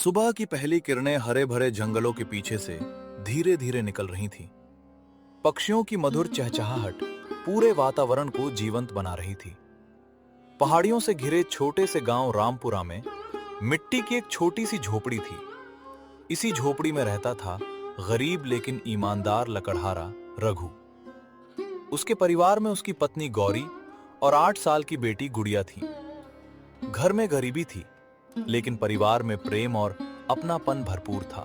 सुबह की पहली किरणें हरे भरे जंगलों के पीछे से धीरे धीरे निकल रही थीं। पक्षियों की मधुर चहचहाहट पूरे वातावरण को जीवंत बना रही थी। पहाड़ियों से घिरे छोटे से गांव रामपुरा में मिट्टी की एक छोटी सी झोपड़ी थी। इसी झोपड़ी में रहता था गरीब लेकिन ईमानदार लकड़हारा रघु। उसके परिवार में उसकी पत्नी गौरी और 8 साल की बेटी गुड़िया थी। घर में गरीबी थी, लेकिन परिवार में प्रेम और अपनापन भरपूर था।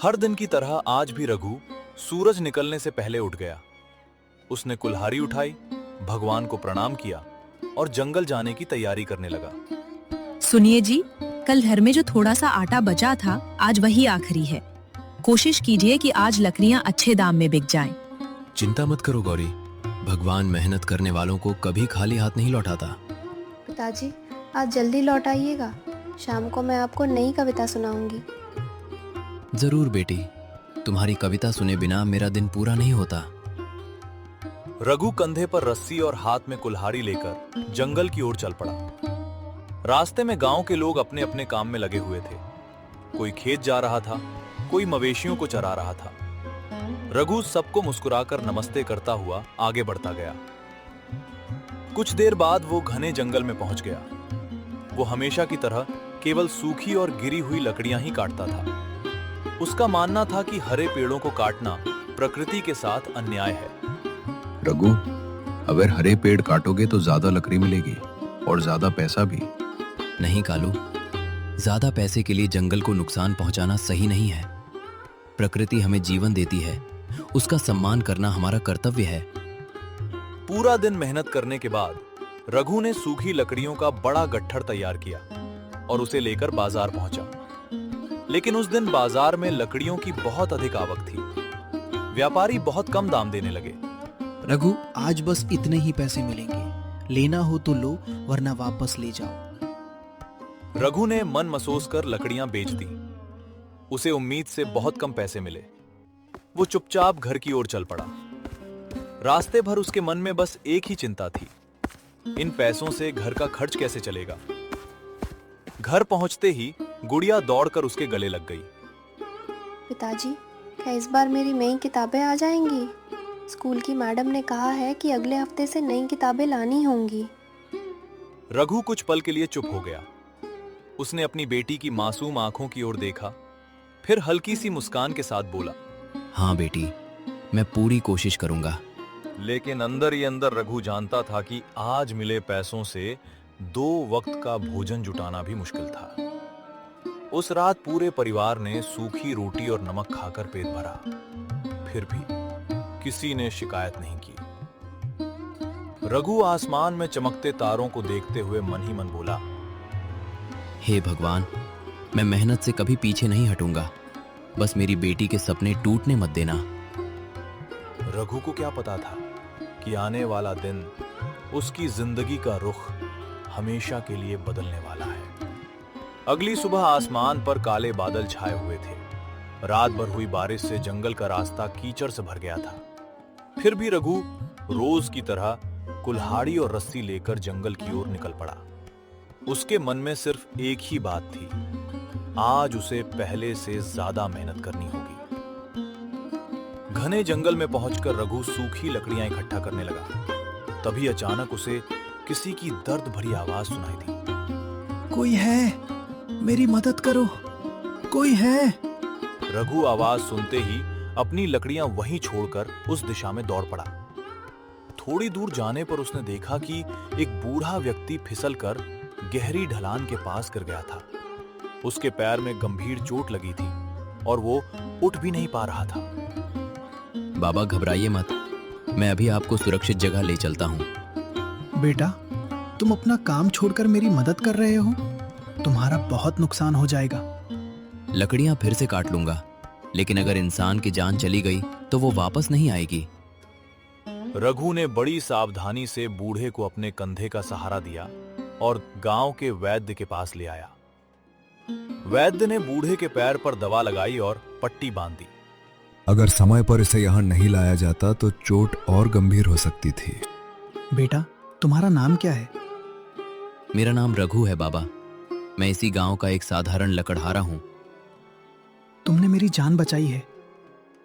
हर दिन की तरह आज भी रघु सूरज निकलने से पहले उठ गया। उसने कुल्हाड़ी उठाई, भगवान को प्रणाम किया और जंगल जाने की तैयारी करने लगा। सुनिए जी, कल घर में जो थोड़ा सा आटा बचा था, आज वही आखिरी है। कोशिश कीजिए कि आज लकड़ियां अच्छे दाम में बिक जाएं। चिंता मत करो गौरी, भगवान मेहनत करने वालों को कभी खाली हाथ नहीं लौटाता। पिताजी, आज जल्दी लौट आइएगा। शाम को मैं आपको नई कविता सुनाऊंगी। जरूर बेटी, तुम्हारी कविता सुने बिना मेरा दिन पूरा नहीं होता। रघु कंधे पर रस्सी और हाथ में कुल्हाड़ी लेकर जंगल की ओर चल पड़ा। रास्ते में गांव के लोग अपने अपने काम में लगे हुए थे। कोई खेत जा रहा था, कोई मवेशियों को चरा रहा था। रघु सबको मुस्कुराकर नमस्ते करता हुआ आगे बढ़ता गया। कुछ देर बाद वो घने जंगल में पहुंच गया। वो हमेशा की तरह केवल सूखी और गिरी हुई लकड़ियां ही काटता था। उसका मानना था कि हरे पेड़ों को काटना प्रकृति के साथ अन्याय है। रघु, अगर हरे पेड़ काटोगे तो ज्यादा लकड़ी मिलेगी और ज्यादा पैसा भी। नहीं कालू, ज्यादा पैसे के लिए जंगल को नुकसान पहुंचाना सही नहीं है। प्रकृति हमें जीवन देती है, उसका सम्मान करना हमारा कर्तव्य है। पूरा दिन मेहनत करने के बाद रघु ने सूखी लकड़ियों का बड़ा गट्ठर तैयार किया और उसे लेकर बाजार पहुंचा। लेकिन उस दिन बाजार में लकड़ियों की बहुत अधिक आवक थी। व्यापारी बहुत कम दाम देने लगे। रघु, आज बस इतने ही पैसे मिलेंगे। लेना हो तो लो, वरना वापस ले जाओ। रघु ने मन मसोस कर लकड़ियां बेच दी। उसे उम्मीद से बहुत कम पैसे मिले। वो चुपचाप घर की ओर चल पड़ा। रास्ते भर उसके मन में बस एक ही चिंता थी, इन पैसों से घर का खर्च कैसे चलेगा। घर पहुंचते ही गुड़िया दौड़कर उसके गले लग गई। पिताजी, क्या इस बार मेरी नई किताबें आ जाएंगी? स्कूल की मैडम ने कहा है कि अगले हफ्ते से नई किताबें लानी होंगी। रघु कुछ पल के लिए चुप हो गया। उसने अपनी बेटी की मासूम आंखों की ओर देखा, फिर हल्की सी मुस्कान के साथ बोला, हाँ बेटी, मैं पूरी कोशिश करूंगा। लेकिन अंदर ही अंदर रघु जानता था कि आज मिले पैसों से 2 वक्त का भोजन जुटाना भी मुश्किल था। उस रात पूरे परिवार ने सूखी रोटी और नमक खाकर पेट भरा। फिर भी किसी ने शिकायत नहीं की। रघु आसमान में चमकते तारों को देखते हुए मन ही मन बोला, हे भगवान, मैं मेहनत से कभी पीछे नहीं हटूंगा। बस मेरी बेटी के सपने टूटने मत देना। रघु को क्या पता था कि आने वाला दिन उसकी जिंदगी का रुख हमेशा के लिए बदलने वाला है। अगली सुबह आसमान पर काले बादल छाए हुए थे। रात भर हुई बारिश से जंगल का रास्ता कीचड़ से भर गया था। फिर भी रघु रोज की तरह कुल्हाड़ी और रस्सी लेकर जंगल की ओर निकल पड़ा। उसके मन में सिर्फ एक ही बात थी, आज उसे पहले से ज्यादा मेहनत करनी होगी। घने जंगल में पहुंचकर रघु सूखी लकड़ियां इकट्ठा करने लगा। तभी अचानक उसे किसी की दर्द भरी आवाज सुनाई दी। कोई है, मेरी मदद करो, कोई है। रघु आवाज सुनते ही अपनी लकड़ियां वहीं छोड़कर उस दिशा में दौड़ पड़ा। थोड़ी दूर जाने पर उसने देखा कि एक बूढ़ा व्यक्ति फिसलकर गहरी ढलान के पास गिर गया था। उसके पैर में गंभीर चोट लगी थी और वो उठ भी नहीं पा रहा था। बाबा घबराइए मत, मैं अभी आपको सुरक्षित जगह ले चलता हूँ। बेटा, तुम अपना काम छोड़कर मेरी मदद कर रहे हो? तुम्हारा बहुत नुकसान हो जाएगा। लकड़ियां फिर से काट लूंगा, लेकिन अगर इंसान की जान चली गई तो वो वापस नहीं आएगी। रघु ने बड़ी सावधानी से बूढ़े को अपने कंधे का सहारा दिया और गांव के वैद्य के पास ले आया। वैद्य ने बूढ़े के पैर पर दवा लगाई और पट्टी बांध दी। अगर समय पर इसे यहाँ नहीं लाया जाता तो चोट और गंभीर हो सकती थी। बेटा, तुम्हारा नाम क्या है? मेरा नाम रघु है बाबा। मैं इसी गांव का एक साधारण लकड़हारा हूं। तुमने मेरी जान बचाई है।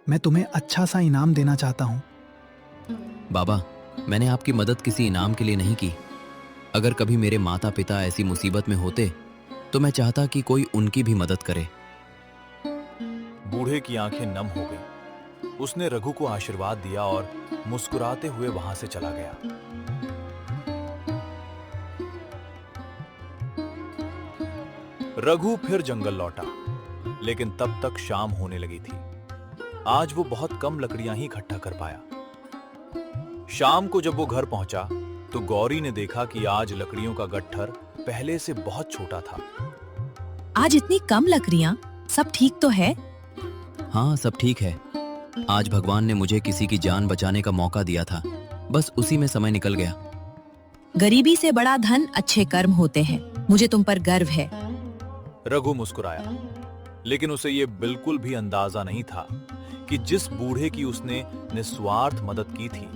मैं तुम्हें अच्छा सा इनाम देना चाहता हूँ। बाबा, मैंने आपकी मदद किसी इनाम के लिए नहीं की। अगर कभी मेरे माता पिता ऐसी मुसीबत में होते तो मैं चाहता कि कोई उनकी भी मदद करे। बूढ़े की आंखें नम हो गई। उसने रघु को आशीर्वाद दिया और मुस्कुराते हुए वहां से चला गया। रघु फिर जंगल लौटा, लेकिन तब तक शाम होने लगी थी। आज वो बहुत कम लकड़ियां ही इकट्ठा कर पाया। शाम को जब वो घर पहुंचा तो गौरी ने देखा कि आज लकड़ियों का गट्ठर पहले से बहुत छोटा था। आज इतनी कम लकड़ियां, सब ठीक तो है? हाँ, सब ठीक है। आज भगवान ने मुझे किसी की जान बचाने का मौका दिया था, बस उसी में समय निकल गया। गरीबी से बड़ा धन अच्छे कर्म होते हैं। मुझे तुम पर गर्व है। रघु मुस्कुराया, लेकिन उसे यह बिल्कुल भी अंदाजा नहीं था कि जिस बूढ़े की उसने निस्वार्थ मदद की थी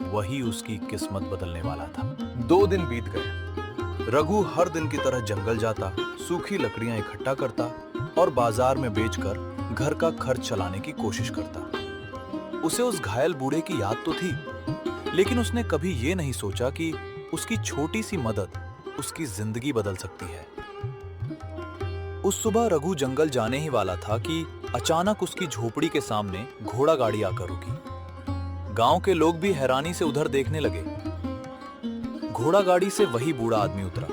वही उसकी किस्मत बदलने वाला था। 2 दिन बीत गए। रघु हर दिन की तरह जंगल जाता, सूखी लकड़ियां इकट्ठा करता और बाजार में बेचकर घर का खर्च चलाने की कोशिश करता। उसे उस घायल बूढ़े की याद तो थी, लेकिन उसने कभी यह नहीं सोचा कि उसकी छोटी सी मदद उसकी जिंदगी बदल सकती है। उस सुबह रघु जंगल जाने ही वाला था कि अचानक उसकी झोपड़ी के सामने घोड़ा गाड़ी आकर रुकी। गांव के लोग भी हैरानी से उधर देखने लगे। घोड़ा गाड़ी से वही बूढ़ा आदमी उतरा,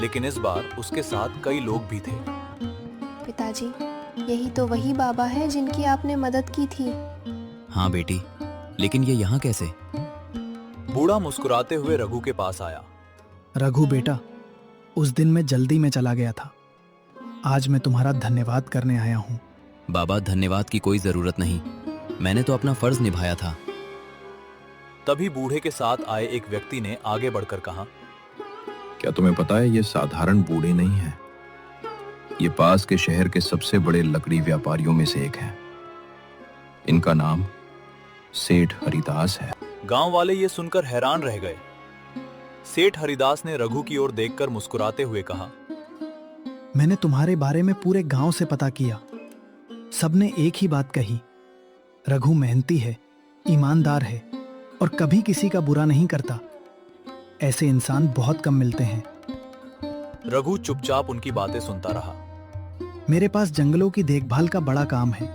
लेकिन इस बार उसके साथ कई लोग भी थे। पिताजी, यही तो वही बाबा है जिनकी आपने मदद की थी। हाँ बेटी, लेकिन ये यहाँ कैसे? बूढ़ा मुस्कुराते हुए रघु के पास आया। रघु बेटा, उस दिन मैं जल्दी में चला गया था। आज मैं तुम्हारा धन्यवाद करने आया हूँ। बाबा, धन्यवाद की कोई जरूरत नहीं। मैंने तो अपना फर्ज निभाया था। तभी बूढ़े के साथ आए एक व्यक्ति ने आगे बढ़कर कहा, क्या तुम्हें पता है ये साधारण बूढ़े नहीं है। ये पास के शहर के सबसे बड़े लकड़ी व्यापारियों में से एक है। इनका नाम सेठ हरिदास है। गांव वाले ये सुनकर हैरान रह गए। सेठ हरिदास ने रघु की ओर देखकर मुस्कुराते हुए कहा, मैंने तुम्हारे बारे में पूरे गांव से पता किया। सबने एक ही बात कही, रघु मेहनती है, ईमानदार है और कभी किसी का बुरा नहीं करता। ऐसे इंसान बहुत कम मिलते हैं। रघु चुपचाप उनकी बातें सुनता रहा। मेरे पास जंगलों की देखभाल का बड़ा काम है।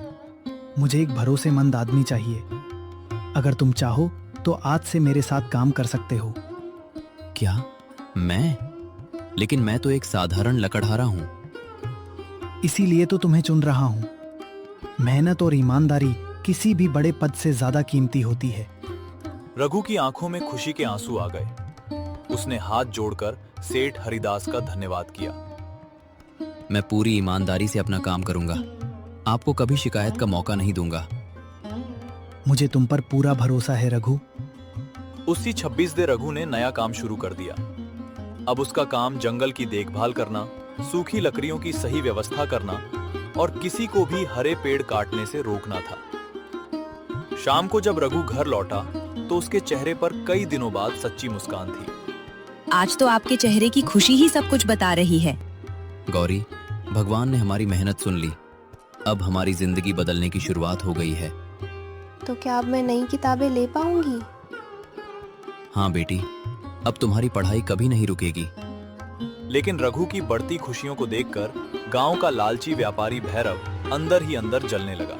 मुझे एक भरोसेमंद आदमी चाहिए। अगर तुम चाहो तो आज से मेरे साथ काम कर सकते हो। क्या? मैं? लेकिन मैं तो एक साधारण लकड़हारा हूँ। इसीलिए तो तुम्हें चुन रहा हूं। मेहनत और ईमानदारी किसी भी बड़े पद से ज्यादा कीमती होती है। रघु की आंखों में खुशी के आंसू आ गए। उसने हाथ जोड़कर सेठ हरिदास का धन्यवाद किया। मैं पूरी ईमानदारी से अपना काम करूंगा। आपको कभी शिकायत का मौका नहीं दूंगा। मुझे तुम पर पूरा भरोसा है रघु। उसी 26 दे रघु ने नया काम शुरू कर दिया। अब उसका काम जंगल की देखभाल करना, सूखी लकड़ियों की सही व्यवस्था करना और किसी को भी हरे पेड़ काटने से रोकना था। शाम को जब रघु घर लौटा तो उसके चेहरे पर कई दिनों बाद सच्ची मुस्कान थी। आज तो आपके चेहरे की खुशी ही सब कुछ बता रही है। गौरी, भगवान ने हमारी मेहनत सुन ली। अब हमारी जिंदगी बदलने की शुरुआत हो गई है। तो क्या अब मैं नई किताबें ले पाऊंगी? हाँ बेटी, अब तुम्हारी पढ़ाई कभी नहीं रुकेगी। लेकिन रघु की बढ़ती खुशियों को देखकर गांव का लालची व्यापारी भैरव अंदर ही अंदर जलने लगा।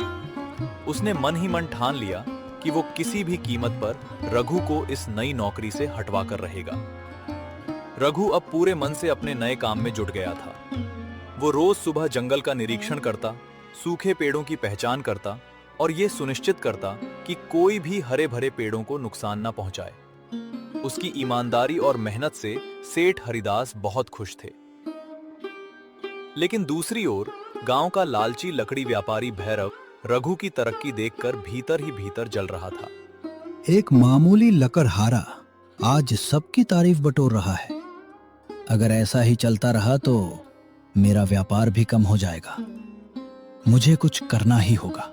उसने मन ही मन ठान लिया कि वो किसी भी कीमत पर रघु को इस नई नौकरी से हटवा कर रहेगा। रघु अब पूरे मन से अपने नए काम में जुट गया था। वो रोज सुबह जंगल का निरीक्षण करता, सूखे पेड़ों की पहचान करता और ये सुनिश्चित करता कि कोई भी हरे भरे पेड़ों को नुकसान न पहुंचाए। उसकी ईमानदारी और मेहनत से सेठ हरिदास बहुत खुश थे। लेकिन दूसरी ओर गांव का लालची लकड़ी व्यापारी भैरव रघु की तरक्की देखकर भीतर ही भीतर जल रहा था। एक मामूली लकड़हारा आज सबकी तारीफ बटोर रहा है। अगर ऐसा ही चलता रहा तो मेरा व्यापार भी कम हो जाएगा। मुझे कुछ करना ही होगा।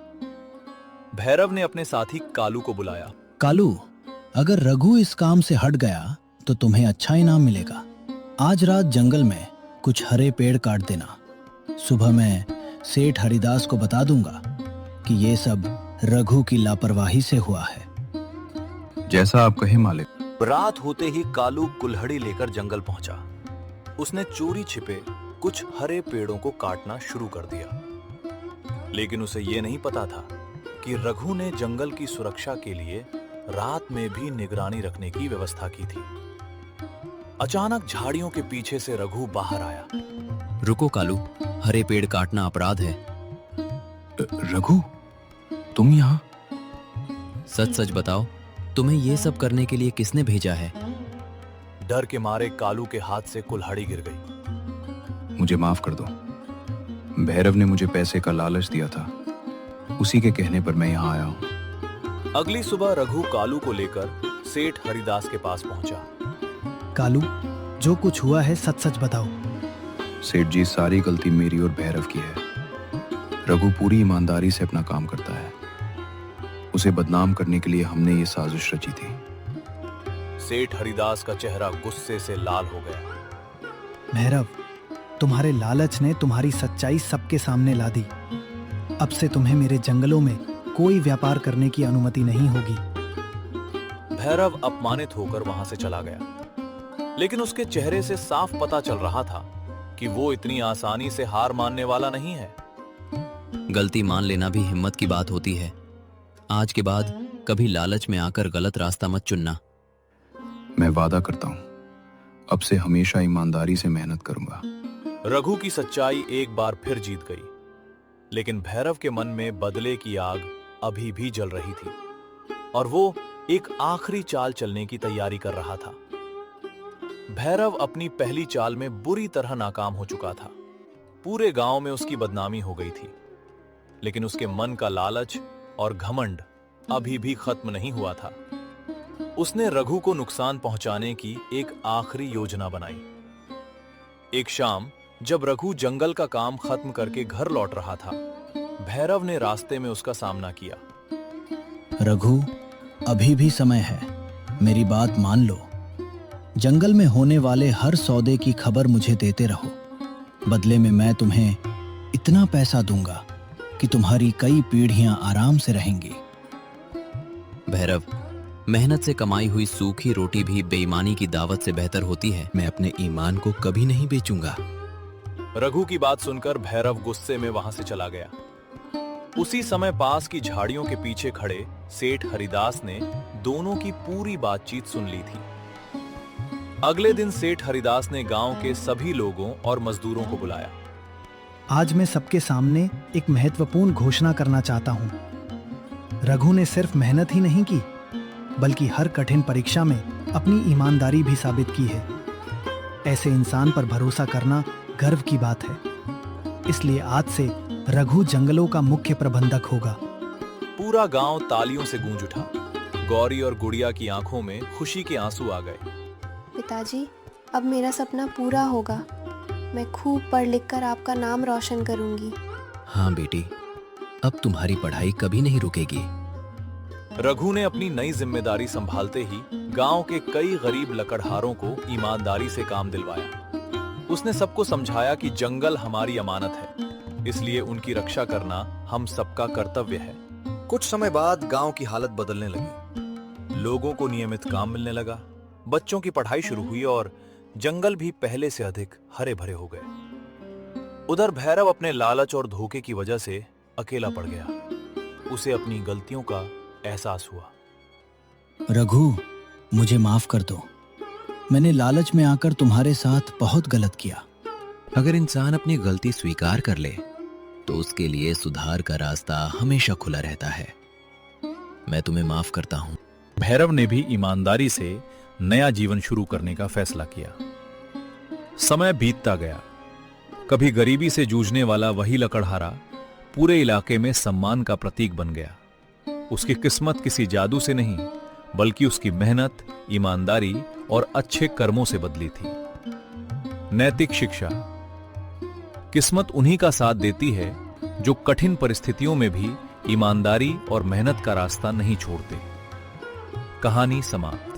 भैरव ने अपने साथी कालू को बुलाया। कालू, अगर रघु इस काम से हट गया तो तुम्हें अच्छा इनाम मिलेगा। आज रात जंगल में कुछ हरे पेड़ काट देना। सुबह मैं सेठ हरिदास को बता दूंगा कि ये सब रघु की लापरवाही से हुआ है। जैसा आप कहे मालिक। रात होते ही कालू कुल्हड़ी लेकर जंगल पहुंचा। उसने चोरी छिपे कुछ हरे पेड़ों को काटना शुरू कर दिया, लेकिन उसे यह नहीं पता था कि रघु ने जंगल की सुरक्षा के लिए रात में भी निगरानी रखने की व्यवस्था की थी। अचानक झाड़ियों के पीछे से रघु बाहर आया। रुको कालू, हरे पेड़ काटना अपराध है। रघु, तुम यहाँ? सच सच बताओ, तुम्हें ये सब करने के लिए किसने भेजा है? डर के मारे कालू के हाथ से कुल्हाड़ी गिर गई। मुझे माफ कर दो। भैरव ने मुझे पैसे का लालच दिया था, उसी के कहने पर मैं यहाँ आया हूँ। अगली सुबह रघु कालू को लेकर सेठ हरिदास के पास पहुंचा। कालू, जो कुछ हुआ है सच सच बताओ। सेठ जी, सारी गलती मेरी और भैरव की है। रघु पूरी ईमानदारी से अपना काम करता है। उसे बदनाम करने के लिए हमने ये साजिश रची थी। सेठ हरिदास का चेहरा गुस्से से लाल हो गया। भैरव, तुम्हारे लालच ने तुम्हारी सच्चाई सबके सामने ला दी। अब से तुम्हें मेरे जंगलों में कोई व्यापार करने की अनुमति नहीं होगी। भैरव अपमानित होकर वहां से चला गया, लेकिन उसके चेहरे से साफ पता चल रहा था कि वो इतनी आसानी से हार मानने वाला नहीं है। गलती मान लेना भी हिम्मत की बात होती है। आज के बाद कभी लालच में आकर गलत रास्ता मत चुनना। मैं वादा करता हूँ, अब से हमेशा ईमानदारी से मेहनत करूंगा। रघु की सच्चाई एक बार फिर जीत गई, लेकिन भैरव के मन में बदले की आग अभी भी जल रही थी और वो एक आखिरी चाल चलने की तैयारी कर रहा था। भैरव अपनी पहली चाल में बुरी तरह नाकाम हो चुका था। पूरे गांव में उसकी बदनामी हो गई थी, लेकिन उसके मन का लालच और घमंड अभी भी खत्म नहीं हुआ था। उसने रघु को नुकसान पहुंचाने की एक आखिरी योजना बनाई। एक शाम जब रघु जंगल का काम खत्म करके घर लौट रहा था, भैरव ने रास्ते में उसका सामना किया। रघु, अभी भी समय है, मेरी बात मान लो। जंगल में होने वाले हर सौदे की खबर मुझे देते रहो। बदले में मैं तुम्हें इतना पैसा दूंगा कि तुम्हारी कई पीढ़ियां आराम से रहेंगी। भैरव, मेहनत से कमाई हुई सूखी रोटी भी बेईमानी की दावत से बेहतर होती है। मैं अपने ईमान को कभी नहीं बेचूंगा। रघु की बात सुनकर भैरव गुस्से में वहां से चला गया। उसी समय पास की झाड़ियों के पीछे खड़े सेठ हरिदास ने दोनों की पूरी बातचीत सुन ली थी। अगले दिन सेठ हरिदास ने गांव के सभी लोगों और मजदूरों को बुलाया। आज मैं सबके सामने एक महत्वपूर्ण घोषणा करना चाहता हूं। रघु ने सिर्फ मेहनत ही नहीं की, बल्कि हर कठिन परीक्षा में अपनी ईमानदारी भी साबित की है। ऐसे इंसान पर भरोसा करना गर्व की बात है। इसलिए आज से रघु जंगलों का मुख्य प्रबंधक होगा। पूरा गांव तालियों से गूंज उठा। गौरी और गुड़िया की आंखों में खुशी के आंसू आ गए। पिताजी, अब मेरा सपना पूरा होगा। मैं खूब पढ़ लिख कर आपका नाम रोशन करूंगी। हाँ बेटी, अब तुम्हारी पढ़ाई कभी नहीं रुकेगी। रघु ने अपनी नई जिम्मेदारी संभालते ही गांव के कई गरीब लकड़हारों को ईमानदारी से काम दिलवाया। उसने सबको समझाया कि जंगल हमारी अमानत है, इसलिए उनकी रक्षा करना हम सबका कर्तव्य है। कुछ समय बाद गांव की हालत बदलने लगी। लोगों को नियमित काम मिलने लगा, बच्चों की पढ़ाई शुरू हुई और जंगल भी पहले से अधिक हरे भरे हो गए। उधर भैरव अपने लालच और धोखे की वजह से अकेला पड़ गया। उसे अपनी गलतियों का एहसास हुआ। रघु, मुझे माफ कर दो। मैंने लालच में आकर तुम्हारे साथ बहुत गलत किया। अगर इंसान अपनी गलती स्वीकार कर ले तो उसके लिए सुधार का रास्ता हमेशा खुला रहता है। मैं तुम्हें माफ करता हूं। भैरव ने भी ईमानदारी से नया जीवन शुरू करने का फैसला किया। समय बीतता गया। कभी गरीबी से जूझने वाला वही लकड़हारा पूरे इलाके में सम्मान का प्रतीक बन गया। उसकी किस्मत किसी जादू से नहीं, बल्कि उसकी मेहनत, ईमानदारी और अच्छे कर्मों से बदली थी। नैतिक शिक्षा। किस्मत उन्हीं का साथ देती है जो कठिन परिस्थितियों में भी ईमानदारी और मेहनत का रास्ता नहीं छोड़ते। कहानी समाप्त।